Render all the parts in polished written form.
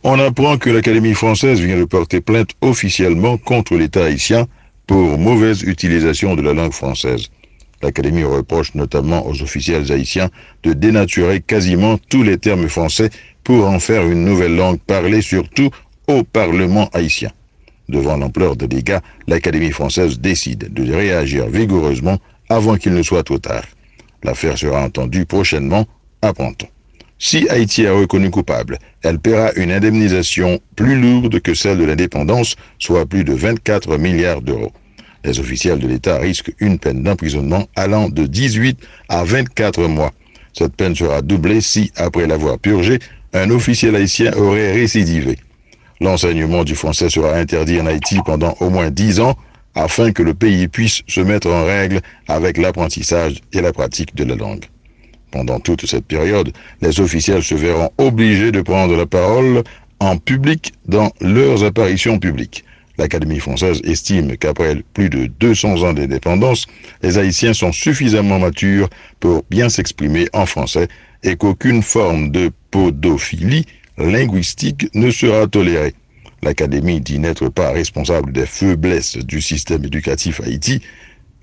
On apprend que l'Académie française vient de porter plainte officiellement contre l'État haïtien pour mauvaise utilisation de la langue française. L'Académie reproche notamment aux officiels haïtiens de dénaturer quasiment tous les termes français pour en faire une nouvelle langue parlée surtout au Parlement haïtien. Devant l'ampleur des dégâts, l'Académie française décide de réagir vigoureusement avant qu'il ne soit trop tard. L'affaire sera entendue prochainement, apprend-on. Si Haïti est reconnu coupable, elle paiera une indemnisation plus lourde que celle de l'indépendance, soit plus de 24 milliards d'euros. Les officiels de l'État risquent une peine d'emprisonnement allant de 18 à 24 mois. Cette peine sera doublée si, après l'avoir purgée, un officiel haïtien aurait récidivé. L'enseignement du français sera interdit en Haïti pendant au moins 10 ans afin que le pays puisse se mettre en règle avec l'apprentissage et la pratique de la langue. Pendant toute cette période, les officiels se verront obligés de prendre la parole en public dans leurs apparitions publiques. L'Académie française estime qu'après plus de 200 ans d'indépendance, les Haïtiens sont suffisamment matures pour bien s'exprimer en français et qu'aucune forme de podophilie linguistique ne sera tolérée. L'Académie dit n'être pas responsable des faiblesses du système éducatif haïtien.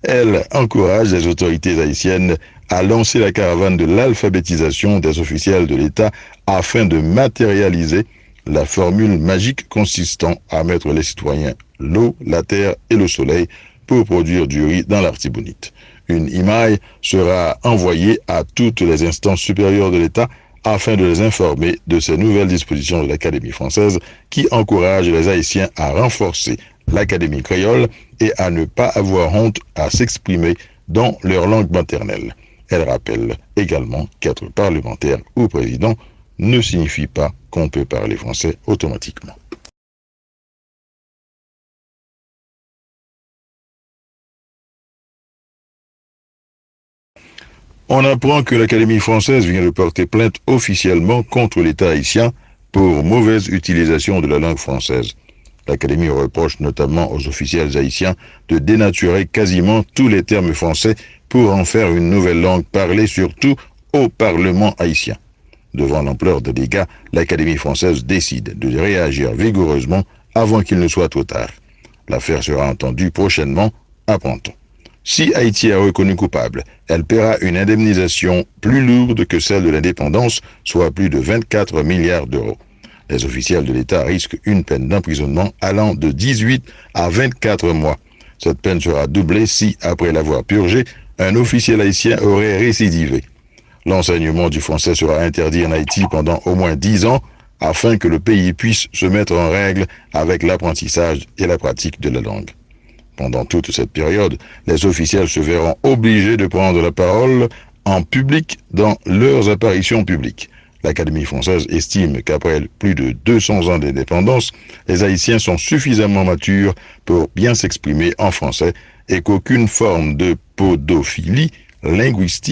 Elle encourage les autorités haïtiennes à lancer la caravane de l'alphabétisation des officiels de l'État afin de matérialiser la formule magique consistant à mettre les citoyens l'eau, la terre et le soleil pour produire du riz dans l'Artibonite. Une image sera envoyée à toutes les instances supérieures de l'État afin de les informer de ces nouvelles dispositions de l'Académie française qui encouragent les Haïtiens à renforcer l'Académie créole et à ne pas avoir honte à s'exprimer dans leur langue maternelle. Elle rappelle également qu'être parlementaire ou président ne signifie pas qu'on peut parler français automatiquement. On apprend que l'Académie française vient de porter plainte officiellement contre l'État haïtien pour mauvaise utilisation de la langue française. L'Académie reproche notamment aux officiels haïtiens de dénaturer quasiment tous les termes français pour en faire une nouvelle langue parlée surtout au Parlement haïtien. Devant l'ampleur des dégâts, l'Académie française décide de réagir vigoureusement avant qu'il ne soit trop tard. L'affaire sera entendue prochainement, apprend-on. Si Haïti est reconnu coupable, elle paiera une indemnisation plus lourde que celle de l'indépendance, soit plus de 24 milliards d'euros. Les officiels de l'État risquent une peine d'emprisonnement allant de 18 à 24 mois. Cette peine sera doublée si, après l'avoir purgée, un officiel haïtien aurait récidivé. L'enseignement du français sera interdit en Haïti pendant au moins 10 ans afin que le pays puisse se mettre en règle avec l'apprentissage et la pratique de la langue. Pendant toute cette période, les officiels se verront obligés de prendre la parole en public dans leurs apparitions publiques. L'Académie française estime qu'après plus de 200 ans d'indépendance, les Haïtiens sont suffisamment matures pour bien s'exprimer en français et qu'aucune forme de podophilie linguistique